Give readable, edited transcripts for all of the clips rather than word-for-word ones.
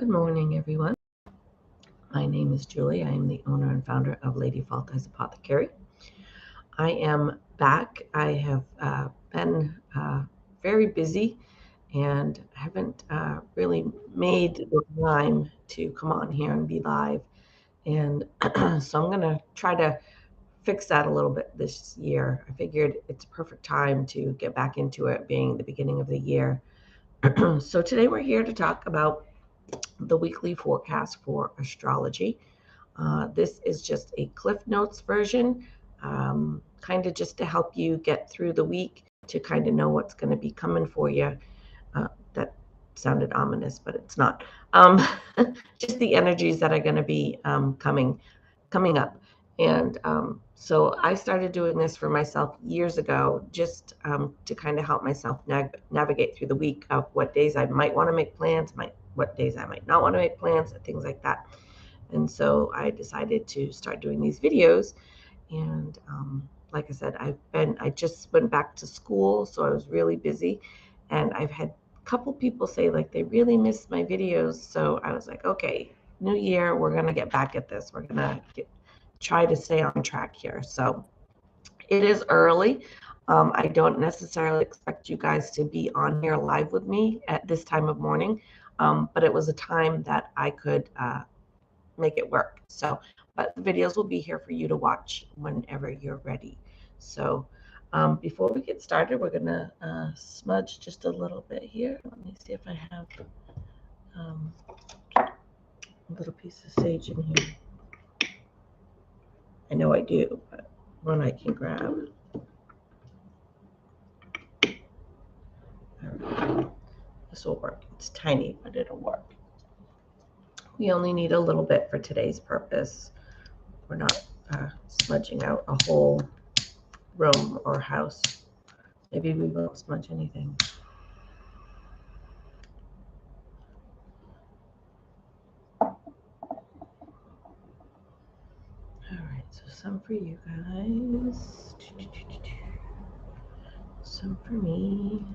Good morning, everyone. My name is Julie. I am the owner and founder of Lady Faltai's Apothecary. I am back. I have been very busy and haven't really made the time to come on here and be live. And so I'm going to try to fix that a little bit this year. I figured it's a perfect time to get back into it, being the beginning of the year. So today we're here to talk about the weekly forecast for astrology. This is just a Cliff Notes version, kind of just to help you get through the week, to kind of know what's going to be coming for you. That sounded ominous, but it's not. Just the energies that are going to be coming up. And so I started doing this for myself years ago, just to kind of help myself navigate through the week of what days I might want to make plans, what days I might not want to make plans, and things like that. And so I decided to start doing these videos. And like I said, I just went back to school, so I was really busy. And I've had a couple people say like they really missed my videos. So I was like, okay, new year, we're going to get back at this. We're going to try to stay on track here. So it is early. I don't necessarily expect you guys to be on here live with me at this time of morning, but it was a time that I could make it work. So, but the videos will be here for you to watch whenever you're ready. So before we get started, we're going to smudge just a little bit here. Let me see if I have a little piece of sage in here. I know I do, but one I can grab. All right. This will work. It's tiny, but it'll work. We only need a little bit for today's purpose. We're not smudging out a whole room or house. Maybe we won't smudge anything. All right, so some for you guys. Some for me.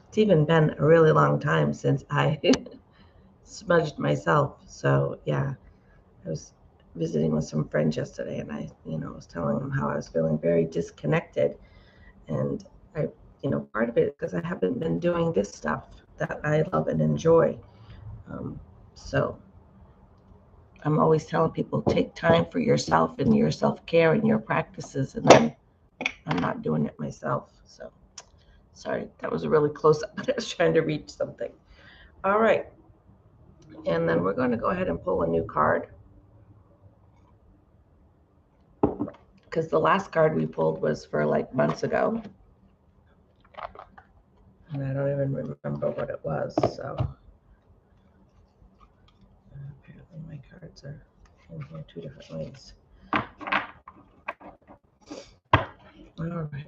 It's even been a really long time since I smudged myself. So yeah, I was visiting with some friends yesterday, and I, was telling them how I was feeling very disconnected. And I, part of it is because I haven't been doing this stuff that I love and enjoy. So I'm always telling people, take time for yourself and your self-care and your practices. And then I'm not doing it myself. So sorry, that was a really close up, but I was trying to reach something. All right. And then we're going to go ahead and pull a new card, because the last card we pulled was for like months ago. And I don't even remember what it was. So apparently my cards are in here two different ways. All right.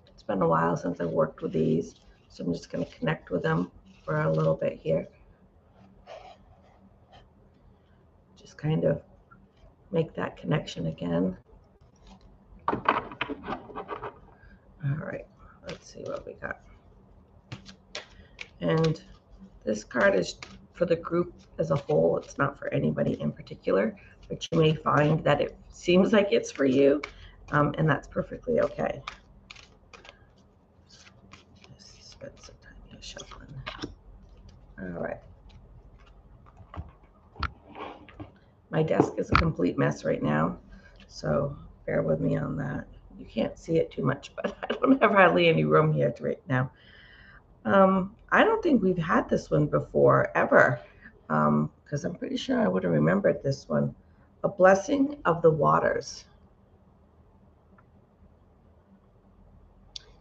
It's been a while since I've worked with these, so I'm just going to connect with them for a little bit here. Just kind of make that connection again. All right, let's see what we got. And this card is for the group as a whole. It's not for anybody in particular, but you may find that it seems like it's for you, and that's perfectly okay. Just spend some time here shuffling. All right. My desk is a complete mess right now, so bear with me on that. You can't see it too much, but I don't have hardly any room here right now. I don't think we've had this one before, ever, because I'm pretty sure I would have remembered this one. A Blessing of the Waters.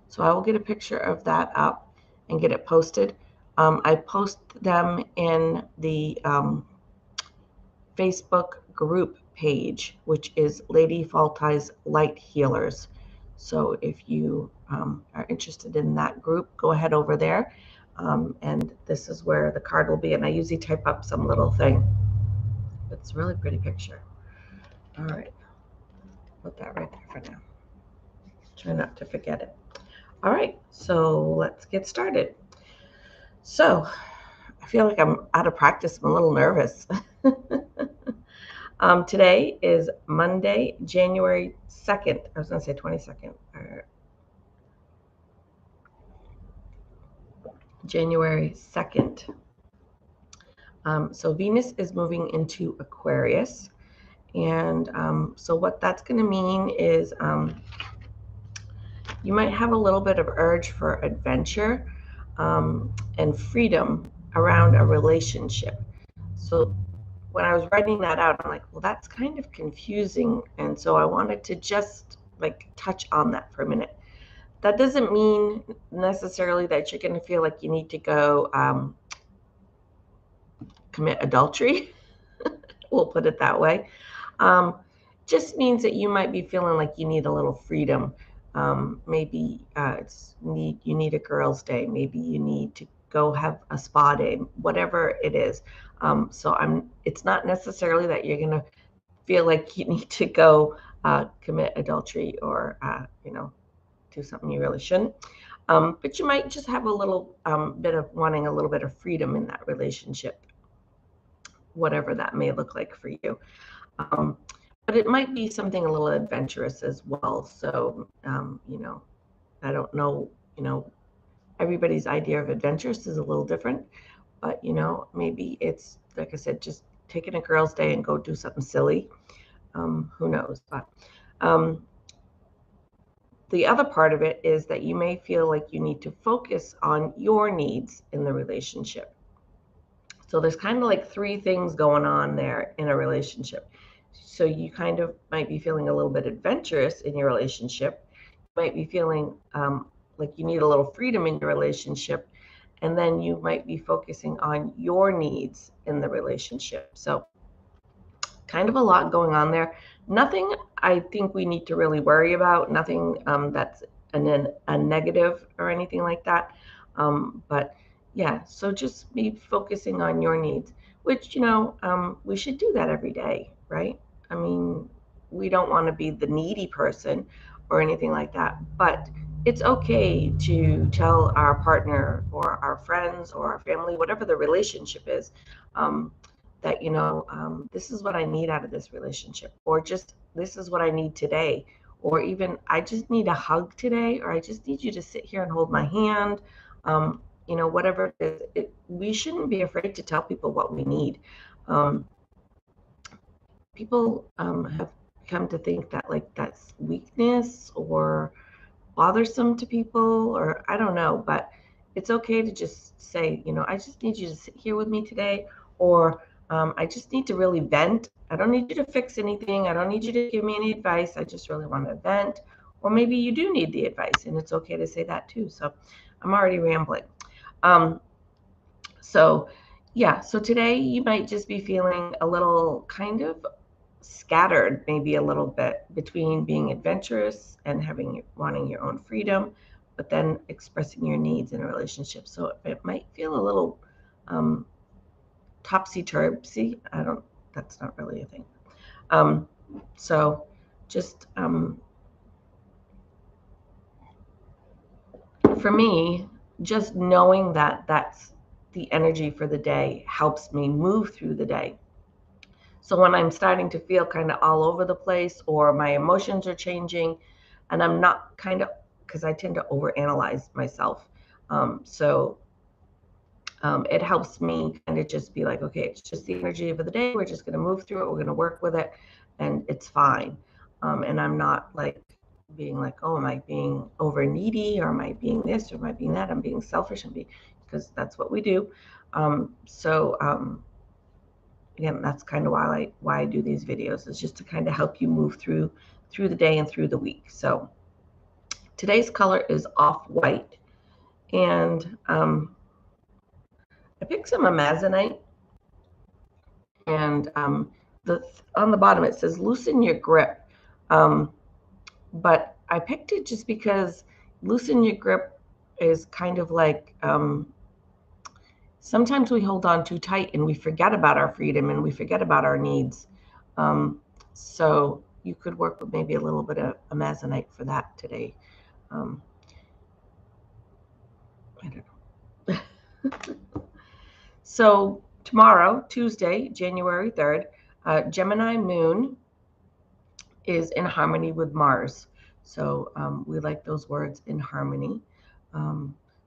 So I will get a picture of that up and get it posted. I post them in the Facebook group page, which is Lady Faltai's Light Healers. So if you are interested in that group, go ahead over there. And this is where the card will be. And I usually type up some little thing. It's a really pretty picture. All right. Put that right there for now. Try not to forget it. All right, so let's get started. So I feel like I'm out of practice. I'm a little nervous. Today is Monday, January 2nd. I was going to say 22nd. January 2nd. So Venus is moving into Aquarius. And so what that's going to mean is you might have a little bit of urge for adventure and freedom around a relationship. So when I was writing that out, I'm like, well, that's kind of confusing. And so I wanted to just like touch on that for a minute. That doesn't mean necessarily that you're going to feel like you need to go commit adultery. We'll put it that way. Just means that you might be feeling like you need a little freedom. Maybe you need a girls' day. Maybe you need to go have a spa day. Whatever it is. It's not necessarily that you're gonna feel like you need to go commit adultery or do something you really shouldn't. But you might just have a little bit of wanting a little bit of freedom in that relationship, whatever that may look like for you. But it might be something a little adventurous as well. So, I don't know, everybody's idea of adventurous is a little different, but, maybe it's, like I said, just taking a girl's day and go do something silly. Who knows? But the other part of it is that you may feel like you need to focus on your needs in the relationship. So there's kind of like three things going on there in a relationship. So you kind of might be feeling a little bit adventurous in your relationship. You might be feeling like you need a little freedom in your relationship. And then you might be focusing on your needs in the relationship. So kind of a lot going on there. Nothing I think we need to really worry about. Nothing that's a negative or anything like that. But yeah, so just be focusing on your needs, which, we should do that every day, right? I mean, we don't want to be the needy person or anything like that, but it's okay to tell our partner or our friends or our family, whatever the relationship is, that, this is what I need out of this relationship, or just this is what I need today, or even I just need a hug today, or I just need you to sit here and hold my hand. Whatever it is, we shouldn't be afraid to tell people what we need. People have come to think that like that's weakness or bothersome to people, or I don't know, but it's okay to just say, I just need you to sit here with me today, or I just need to really vent. I don't need you to fix anything. I don't need you to give me any advice. I just really want to vent. Or maybe you do need the advice, and it's okay to say that too. So I'm already rambling. So today you might just be feeling a little kind of scattered, maybe a little bit between being adventurous and wanting your own freedom, but then expressing your needs in a relationship. So it might feel a little topsy-turvy. That's not really a thing. So just for me, just knowing that that's the energy for the day helps me move through the day. So when I'm starting to feel kind of all over the place, or my emotions are changing, and I'm not because I tend to overanalyze myself. It helps me kind of just be like, okay, it's just the energy of the day. We're just going to move through it. We're going to work with it, and it's fine. And I'm not like being like, oh, am I being over needy, or am I being this, or am I being that? I'm being selfish, because that's what we do. Again, that's kind of why I do these videos, is just to kind of help you move through the day and through the week. So today's color is off-white, and I picked some amazonite, and on the bottom it says loosen your grip, but I picked it just because loosen your grip is kind of like sometimes we hold on too tight and we forget about our freedom and we forget about our needs. So you could work with maybe a little bit of amazonite for that today. I don't know. So tomorrow, Tuesday, January 3rd, Gemini moon is in harmony with Mars. So we like those words, in harmony.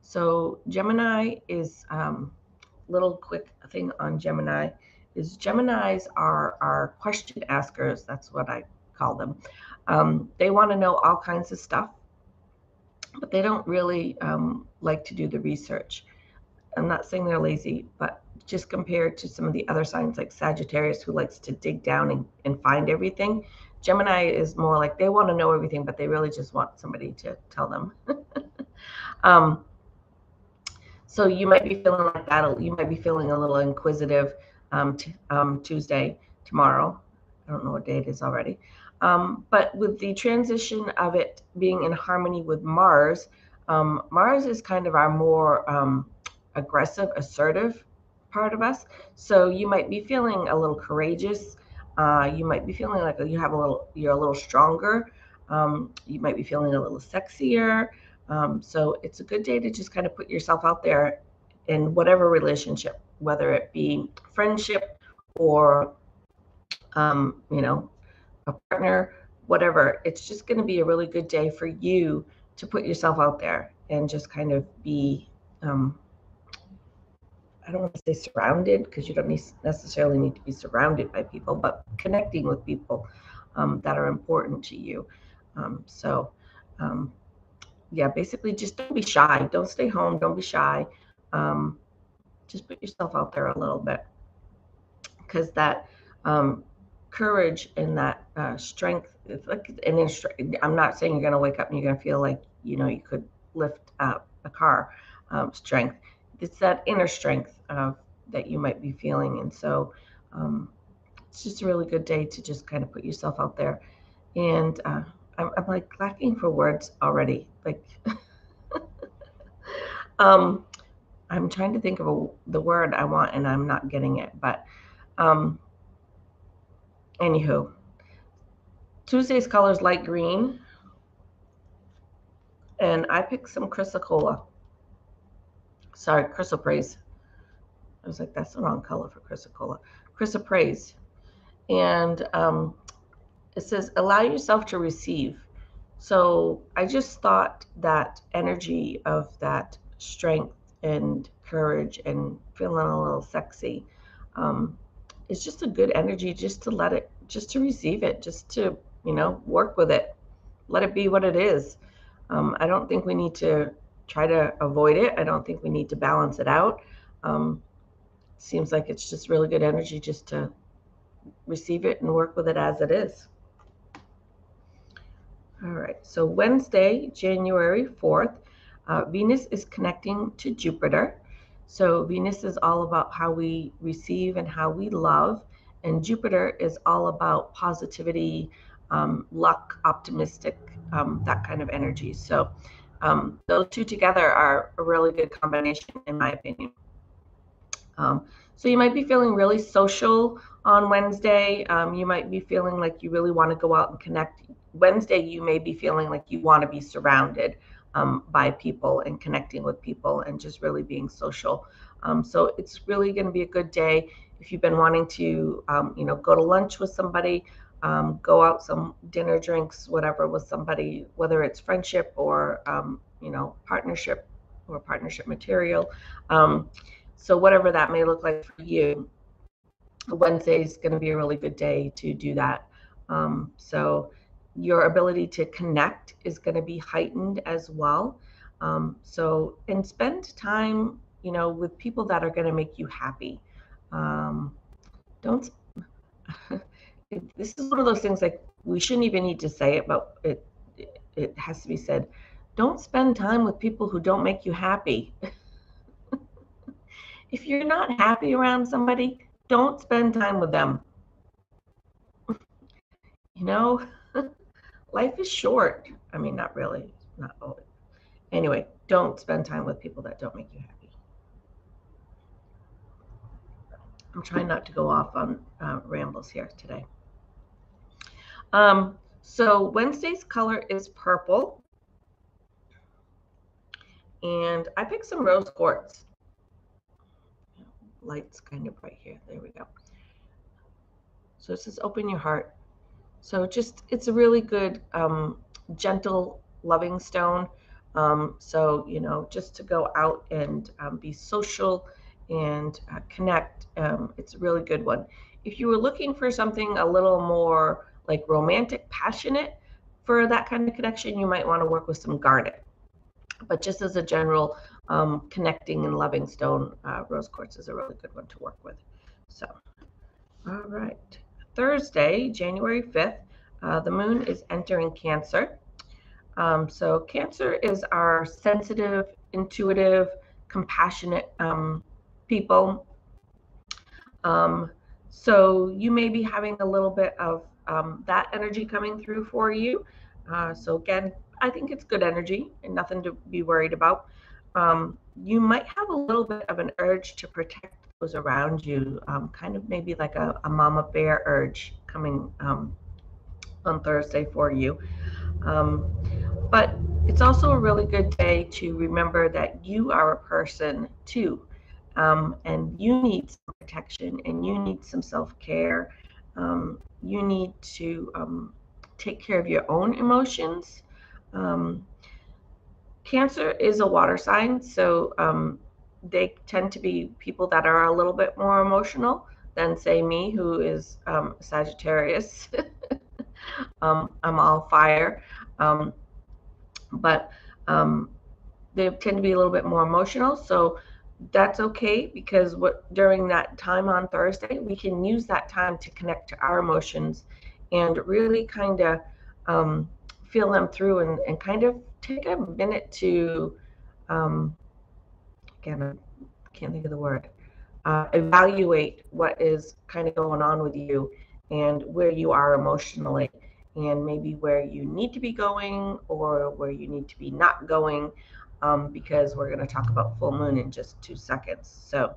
So Gemini is, little quick thing on Gemini, is Geminis are our question askers. That's what I call them. They want to know all kinds of stuff, but they don't really like to do the research. I'm not saying they're lazy, but just compared to some of the other signs like Sagittarius, who likes to dig down and find everything, Gemini is more like they want to know everything, but they really just want somebody to tell them. um, so you might be feeling like that. You might be feeling a little inquisitive Tuesday, tomorrow. I don't know what day it is already. But with the transition of it being in harmony with Mars, Mars is kind of our more aggressive, assertive part of us. So you might be feeling a little courageous. You might be feeling like you're a little stronger. You might be feeling a little sexier. So it's a good day to just kind of put yourself out there in whatever relationship, whether it be friendship or, a partner, whatever. It's just going to be a really good day for you to put yourself out there and just kind of be, I don't want to say surrounded, because you don't necessarily need to be surrounded by people, but connecting with people that are important to you. Yeah, basically just don't be shy. Don't stay home. Don't be shy. Just put yourself out there a little bit, because that courage and that strength, it's like I'm not saying you're going to wake up and you're going to feel like, you could lift up a car, strength. It's that inner strength that you might be feeling. And so it's just a really good day to just kind of put yourself out there. And I'm like lacking for words already. Like, I'm trying to think of the word I want, and I'm not getting it. But anywho, Tuesday's color is light green, and I picked some chrysocolla. Sorry, chrysoprase. I was like, that's the wrong color for chrysocolla. Chrysoprase. And it says, allow yourself to receive. So I just thought that energy of that strength and courage and feeling a little sexy is just a good energy, just to receive it, just to, work with it. Let it be what it is. I don't think we need to try to avoid it. I don't think we need to balance it out. Seems like it's just really good energy just to receive it and work with it as it is. All right, so Wednesday, January 4th, Venus is connecting to Jupiter. So Venus is all about how we receive and how we love, and Jupiter is all about positivity, luck, optimistic, that kind of energy. So those two together are a really good combination, in my opinion. So you might be feeling really social on Wednesday. You might be feeling like you really want to go out and connect. Wednesday, you may be feeling like you want to be surrounded by people and connecting with people and just really being social. So it's really going to be a good day if you've been wanting to, go to lunch with somebody, go out some dinner, drinks, whatever with somebody, whether it's friendship or, partnership or partnership material. So whatever that may look like for you, Wednesday is going to be a really good day to do that. So your ability to connect is going to be heightened as well. And spend time, with people that are going to make you happy. Don't. This is one of those things, like, we shouldn't even need to say it, but it has to be said. Don't spend time with people who don't make you happy. If you're not happy around somebody, don't spend time with them. Life is short. I mean, not really, not always. Anyway, don't spend time with people that don't make you happy. I'm trying not to go off on rambles here today. So Wednesday's color is purple, and I picked some rose quartz. Light's kind of bright here. There we go. So it says open your heart. So it's a really good, gentle, loving stone. So, just to go out and be social and connect, it's a really good one. If you were looking for something a little more like romantic, passionate for that kind of connection, you might want to work with some garnet. But just as a general connecting and loving stone, rose quartz is a really good one to work with. So, all right. Thursday, January 5th, the moon is entering Cancer. So Cancer is our sensitive, intuitive, compassionate people. So you may be having a little bit of that energy coming through for you. So again, I think it's good energy and nothing to be worried about. You might have a little bit of an urge to protect those around you, kind of maybe like a mama bear urge coming on Thursday for you. But it's also a really good day to remember that you are a person too, and you need some protection and you need some self-care. You need to take care of your own emotions. Cancer is a water sign, so they tend to be people that are a little bit more emotional than, say, me, who is Sagittarius. I'm all fire. But they tend to be a little bit more emotional. So that's okay, because during that time on Thursday, we can use that time to connect to our emotions and really kind of feel them through and kind of take a minute to, again, I can't think of the word, evaluate what is kind of going on with you and where you are emotionally, and maybe where you need to be going or where you need to be not going, because we're going to talk about full moon in just 2 seconds. So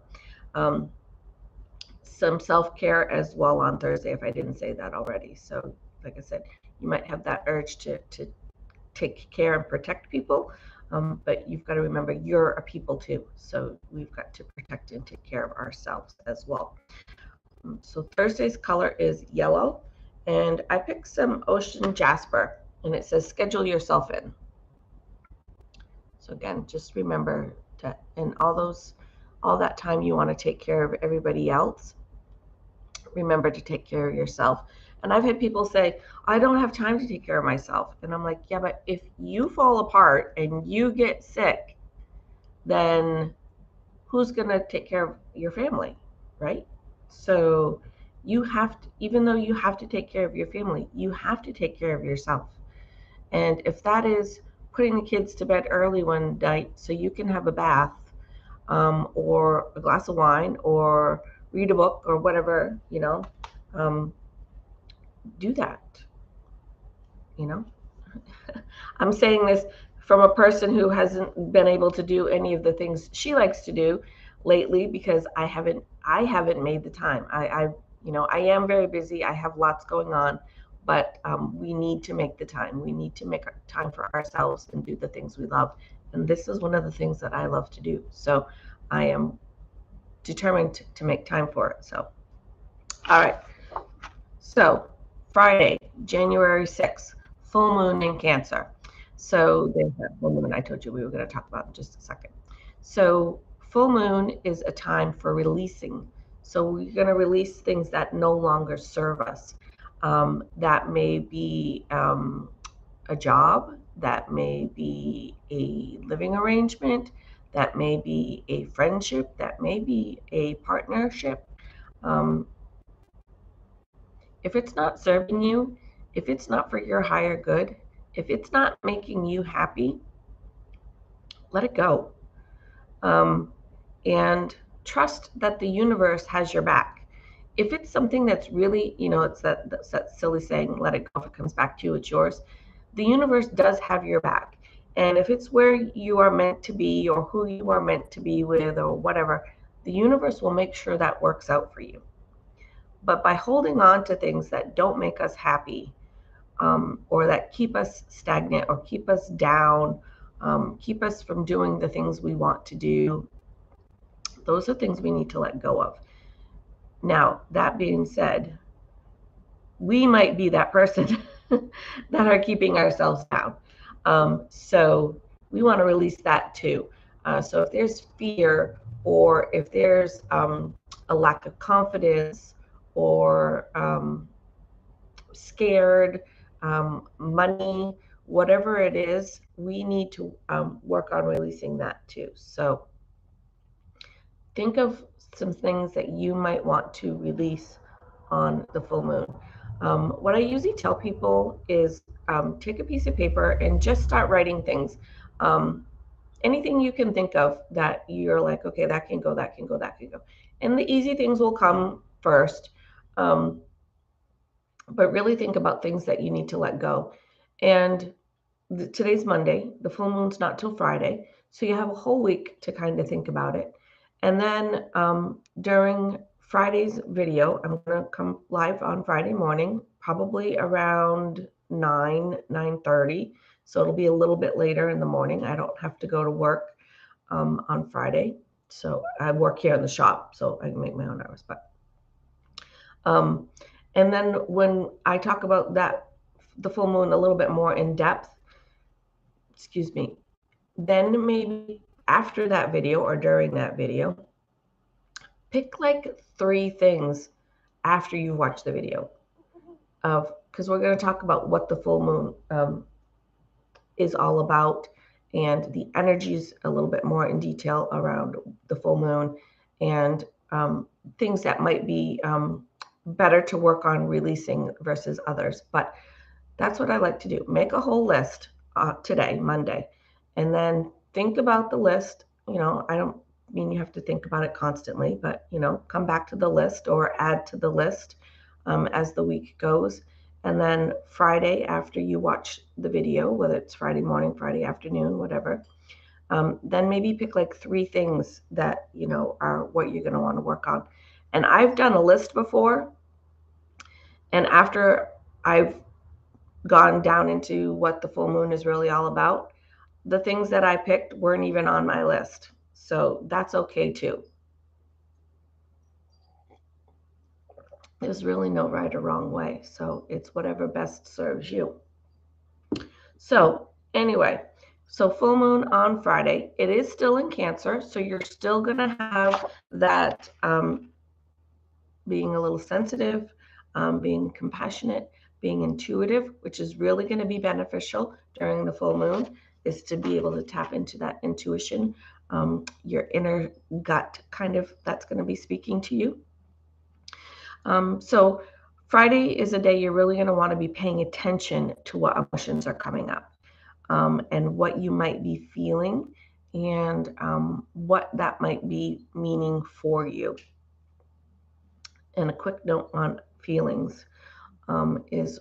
some self-care as well on Thursday, if I didn't say that already. So like I said, you might have that urge to take care and protect people, but you've got to remember you're a people too. So we've got to protect and take care of ourselves as well. So Thursday's color is yellow, and I picked some ocean jasper, and it says schedule yourself in. So again, just remember that in all that time you want to take care of everybody else, remember to take care of yourself. And I've had people say, I don't have time to take care of myself. And I'm like, yeah, but if you fall apart and you get sick, then who's going to take care of your family, right? So you have to, even though you have to take care of your family, you have to take care of yourself. And if that is putting the kids to bed early one night so you can have a bath, or a glass of wine, or read a book, or whatever, do that. I'm saying this from a person who hasn't been able to do any of the things she likes to do lately, because I haven't made the time. I am very busy. I have lots going on, but we need to make the time. We need to make time for ourselves and do the things we love. And this is one of the things that I love to do. So I am determined to make time for it. So, all right. So Friday, January 6th, full moon in Cancer. So there's that full moon I told you we were going to talk about in just a second. So full moon is a time for releasing. So we're going to release things that no longer serve us. That may be a job, that may be a living arrangement, that may be a friendship, that may be a partnership. If it's not serving you, if it's not for your higher good, if it's not making you happy, let it go. And trust that the universe has your back. If it's something that's really, it's that silly saying, let it go. If it comes back to you, it's yours. The universe does have your back. And if it's where you are meant to be, or who you are meant to be with, or whatever, the universe will make sure that works out for you. But by holding on to things that don't make us happy, or that keep us stagnant or keep us down, keep us from doing the things we want to do. Those are things we need to let go of. Now, that being said, we might be that person that are keeping ourselves down. So we want to release that too. So if there's fear, or if there's a lack of confidence, or scared, money, whatever it is, we need to work on releasing that too. So think of some things that you might want to release on the full moon. What I usually tell people is take a piece of paper and just start writing things. Anything you can think of that you're like, okay, that can go, that can go, that can go. And the easy things will come first. But really think about things that you need to let go. And today's Monday, the full moon's not till Friday. So you have a whole week to kind of think about it. And then during Friday's video, I'm going to come live on Friday morning, probably around 9:30. So it'll be a little bit later in the morning. I don't have to go to work on Friday. So I work here in the shop, so I can make my own hours. But and then when I talk about that, the full moon a little bit more in depth, then maybe after that video or during that video, pick like 3 things after you watch the video, because we're going to talk about what the full moon is all about, and the energies a little bit more in detail around the full moon, and things that might be better to work on releasing versus others. But that's what I like to do. Make a whole list today, Monday, and then think about the list. I don't mean you have to think about it constantly, but, come back to the list or add to the list as the week goes. And then Friday, after you watch the video, whether it's Friday morning, Friday afternoon, whatever, then maybe pick like 3 things that, are what you're going to want to work on. And I've done a list before, and after I've gone down into what the full moon is really all about, the things that I picked weren't even on my list. So that's okay too. There's really no right or wrong way. So it's whatever best serves you. So anyway, so full moon on Friday. It is still in Cancer, so you're still going to have that being a little sensitive, being compassionate, being intuitive, which is really going to be beneficial during the full moon, is to be able to tap into that intuition, your inner gut kind of, that's going to be speaking to you. So Friday is a day you're really going to want to be paying attention to what emotions are coming up, and what you might be feeling, and what that might be meaning for you. And a quick note on feelings is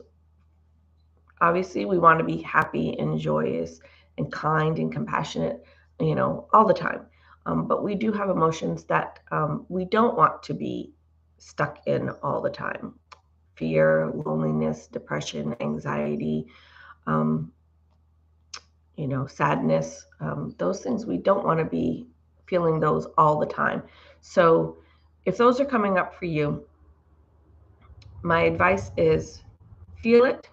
obviously we want to be happy and joyous and kind and compassionate, all the time. But we do have emotions that we don't want to be stuck in all the time. Fear, loneliness, depression, anxiety, sadness, those things, we don't want to be feeling those all the time. So if those are coming up for you, my advice is feel it,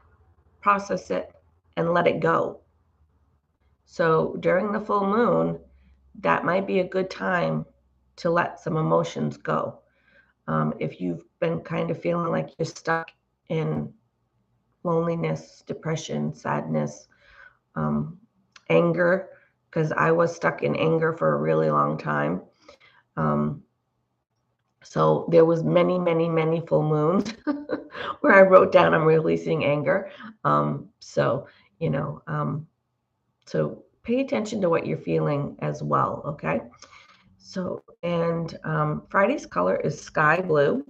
process it, and let it go. So during the full moon, that might be a good time to let some emotions go. If you've been kind of feeling like you're stuck in loneliness, depression, sadness, anger, because I was stuck in anger for a really long time. So there was many, many, many full moons where I wrote down I'm releasing anger. So pay attention to what you're feeling as well, okay? So, and Friday's color is sky blue.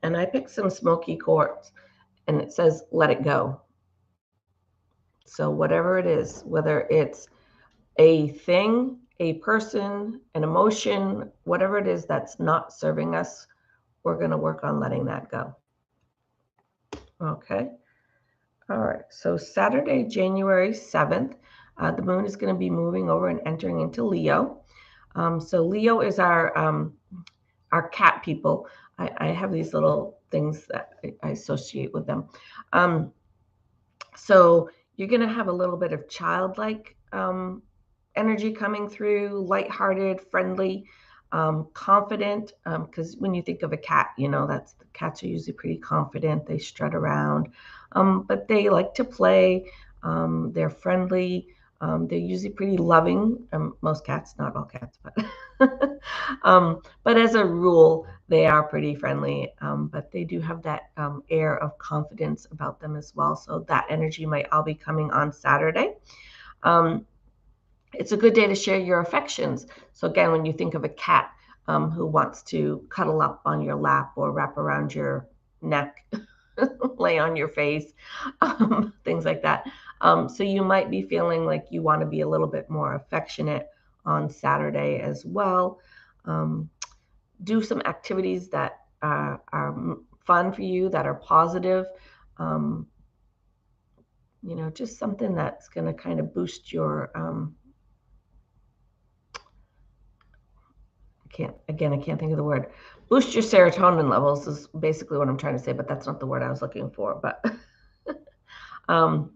And I picked some smoky quartz, and it says, let it go. So whatever it is, whether it's a thing, a person, an emotion, whatever it is that's not serving us, we're going to work on letting that go. Okay. All right, so Saturday, January 7th, the moon is going to be moving over and entering into Leo. So Leo is our cat people. I have these little things that I associate with them. So you're going to have a little bit of childlike energy coming through, lighthearted, friendly, confident. Because when you think of a cat, that's the cats are usually pretty confident. They strut around, but they like to play. They're friendly. They're usually pretty loving. Most cats, not all cats, but as a rule, they are pretty friendly. But they do have that air of confidence about them as well. So that energy might all be coming on Saturday. It's a good day to share your affections. So again, when you think of a cat who wants to cuddle up on your lap or wrap around your neck, lay on your face, things like that. So you might be feeling like you want to be a little bit more affectionate on Saturday as well. Do some activities that are fun for you, that are positive. Just something that's going to kind of boost your I can't think of the word. Boost your serotonin levels is basically what I'm trying to say, but that's not the word I was looking for. But and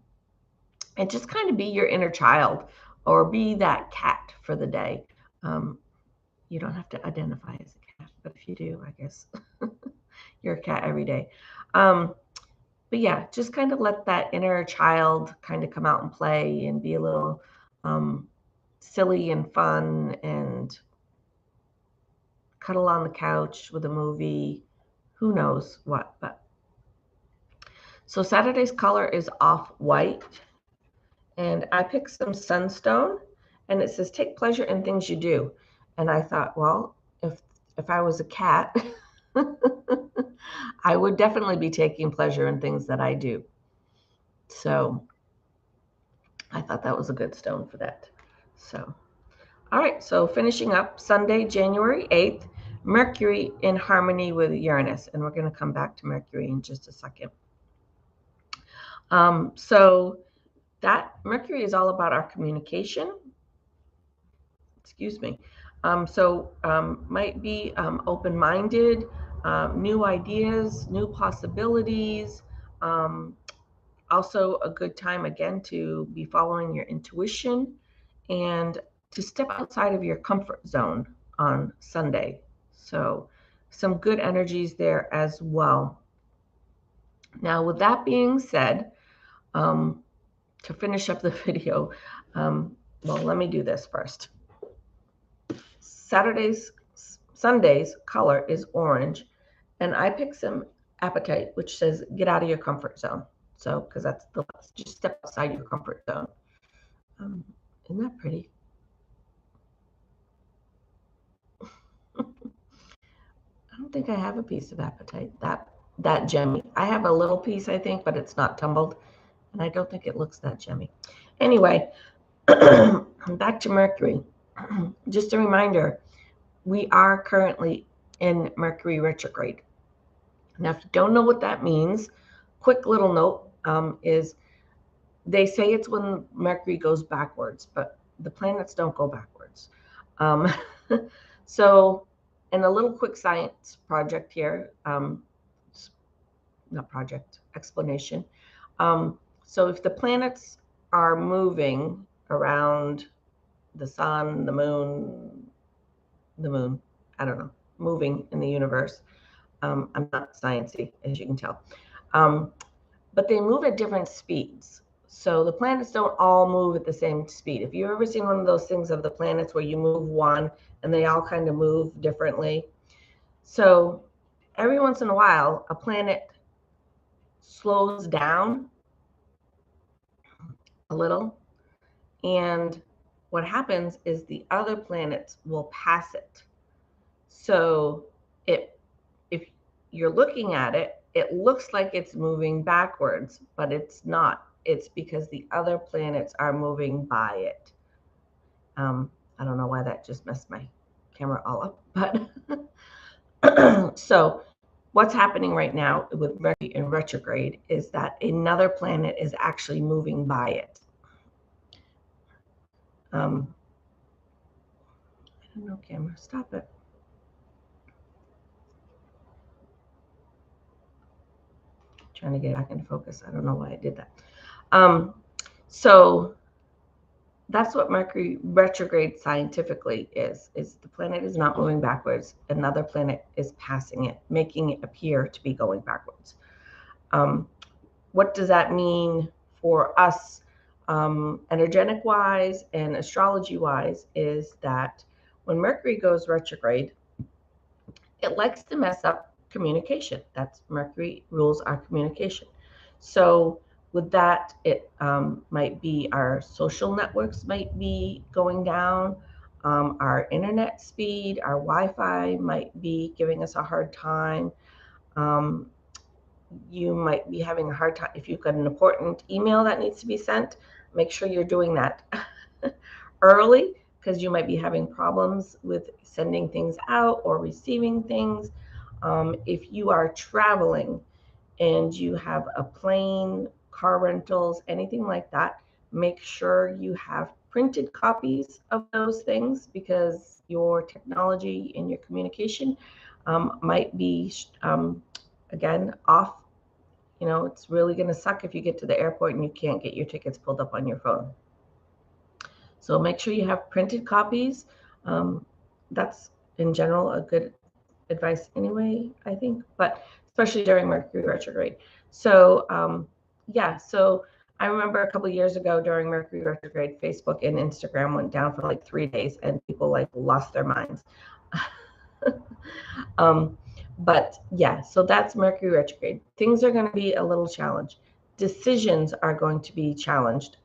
just kind of be your inner child or be that cat for the day. You don't have to identify as a cat, but if you do, I guess you're a cat every day. But yeah, just kind of let that inner child kind of come out and play and be a little silly and fun and cuddle on the couch with a movie, who knows what. But so Saturday's color is off-white, and I picked some sunstone, and it says take pleasure in things you do. And I thought, well, if I was a cat, I would definitely be taking pleasure in things that I do. So I thought that was a good stone for that. So, all right, so finishing up Sunday, January 8th, Mercury in harmony with Uranus. And we're going to come back to Mercury in just a second. So that Mercury is all about our communication. Excuse me. Might be open-minded, new ideas, new possibilities. Also a good time, again, to be following your intuition and to step outside of your comfort zone on Sunday. So some good energies there as well. Now, with that being said, to finish up the video, well, let me do this first. Sunday's color is orange, and I picked some apatite, which says get out of your comfort zone. So, because that's just step outside your comfort zone. Isn't that pretty? I don't think I have a piece of apatite that gemmy. I have a little piece, I think, but it's not tumbled, and I don't think it looks that gemmy. Anyway, back to Mercury. Just a reminder, we are currently in Mercury retrograde. Now, if you don't know what that means, quick little note is they say it's when Mercury goes backwards, but the planets don't go backwards. So, in a little quick science project here, not project, explanation. So if the planets are moving around the sun, the moon, I don't know, moving in the universe. I'm not sciencey, as you can tell. But they move at different speeds. So the planets don't all move at the same speed. If you've ever seen one of those things of the planets where you move one and they all kind of move differently. So every once in a while, a planet slows down a little. And what happens is the other planets will pass it. So if you're looking at it, it looks like it's moving backwards, but it's not. It's because the other planets are moving by it. I don't know why that just messed my camera all up, but so what's happening right now with Mercury in retrograde is that another planet is actually moving by it. I don't know, camera, stop it. Trying to get back into focus. I don't know why I did that. So that's what Mercury retrograde scientifically is the planet is not moving backwards. Another planet is passing it, making it appear to be going backwards. What does that mean for us, energetic wise and astrology wise, is that when Mercury goes retrograde, it likes to mess up communication. That's Mercury rules our communication. So with that, it might be our social networks might be going down. Our internet speed, our Wi-Fi might be giving us a hard time. You might be having a hard time if you've got an important email that needs to be sent. Make sure you're doing that early, because you might be having problems with sending things out or receiving things. If you are traveling and you have a plane, car rentals, anything like that, make sure you have printed copies of those things, because your technology and your communication might be, again, off. You know, it's really going to suck if you get to the airport and you can't get your tickets pulled up on your phone. So make sure you have printed copies. That's in general a good advice anyway, I think, but especially during Mercury retrograde. So yeah, so I remember a couple of years ago during Mercury retrograde, Facebook and Instagram went down for like 3 days and people like lost their minds. But yeah, so that's Mercury retrograde. Things are going to be a little challenged. Decisions are going to be challenged.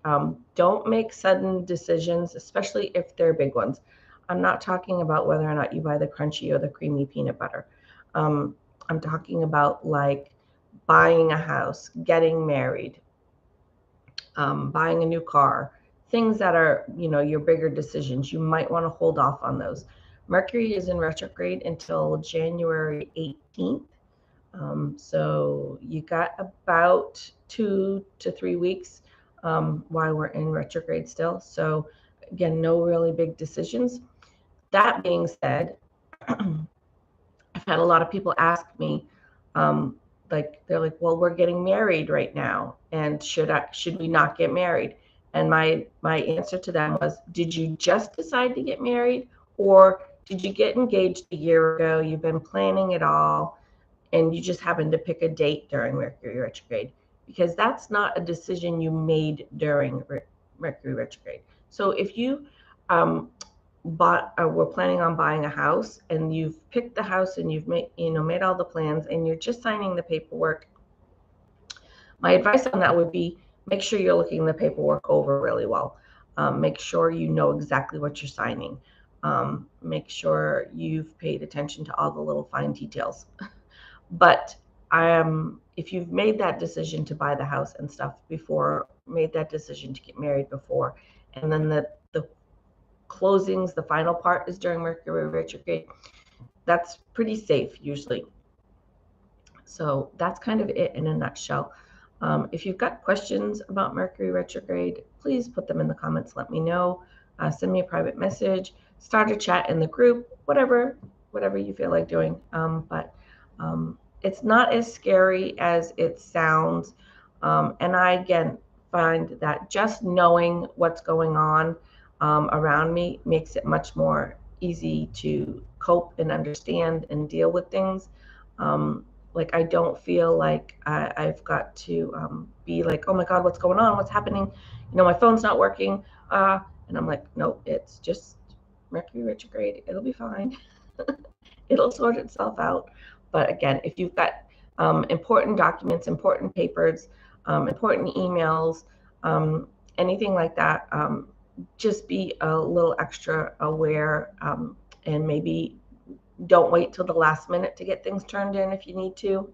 Don't make sudden decisions, especially if they're big ones. I'm not talking about whether or not you buy the crunchy or the creamy peanut butter. I'm talking about like buying a house, getting married, buying a new car, things that are, you know, your bigger decisions. You might want to hold off on those. Mercury is in retrograde until January 18th. So you got about 2 to 3 weeks while we're in retrograde still. So again, no really big decisions. That being said, I've had a lot of people ask me, like they're like, well, we're getting married right now, and should we not get married? And my answer to them was, did you just decide to get married, or did you get engaged a year ago? You've been planning it all, and you just happened to pick a date during Mercury retrograde, because that's not a decision you made during Mercury retrograde. So if you we're planning on buying a house and you've picked the house and you've made all the plans and you're just signing the paperwork, my advice on that would be, make sure you're looking the paperwork over really well. Make sure you know exactly what you're signing. Make sure you've paid attention to all the little fine details. But if you've made that decision to buy the house and stuff before, made that decision to get married before, and then the closings, the final part is during Mercury retrograde, that's pretty safe usually. So that's kind of it in a nutshell. If you've got questions about Mercury retrograde, please put them in the comments. Let me know. Send me a private message. Start a chat in the group. Whatever you feel like doing. But it's not as scary as it sounds. And I again find that just knowing what's going on around me makes it much more easy to cope and understand and deal with things. Like I don't feel like I've got to be like, oh my God, what's going on? What's happening? You know, my phone's not working. And I'm like, nope, it's just Mercury retrograde. It'll be fine. It'll sort itself out. But again, if you've got important documents, important papers, important emails, anything like that, just be a little extra aware, and maybe don't wait till the last minute to get things turned in if you need to,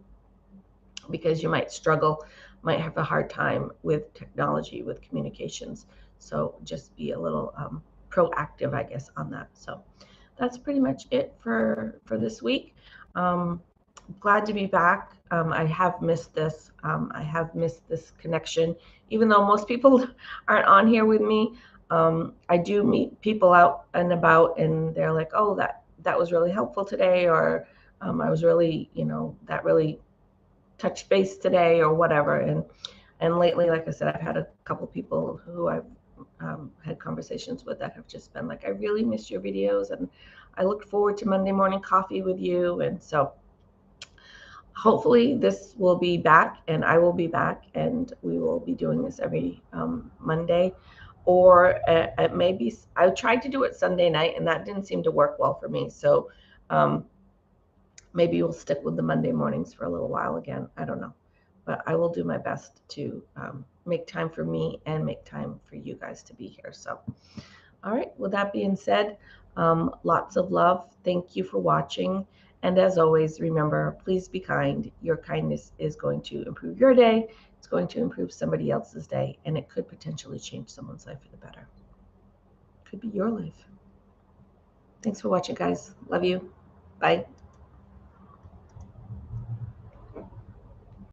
because you might struggle, might have a hard time with technology, with communications. So just be a little proactive, I guess, on that. So that's pretty much it for this week. glad to be back. I have missed this. I have missed this connection, even though most people aren't on here with me. I do meet people out and about, and they're like, "Oh, that was really helpful today," or "I was really, that really touched base today," or whatever. And lately, like I said, I've had a couple people who I've had conversations with that have just been like, "I really missed your videos, and I look forward to Monday morning coffee with you." And so hopefully this will be back, and I will be back, and we will be doing this every Monday, or maybe I tried to do it Sunday night, and that didn't seem to work well for me. So maybe we'll stick with the Monday mornings for a little while again. I don't know, but I will do my best to make time for me and make time for you guys to be here. So, all right, with that being said, lots of love. Thank you for watching. And as always, remember, please be kind. Your kindness is going to improve your day. It's going to improve somebody else's day, and it could potentially change someone's life for the better. Could be your life. Thanks for watching, guys. Love you. Bye.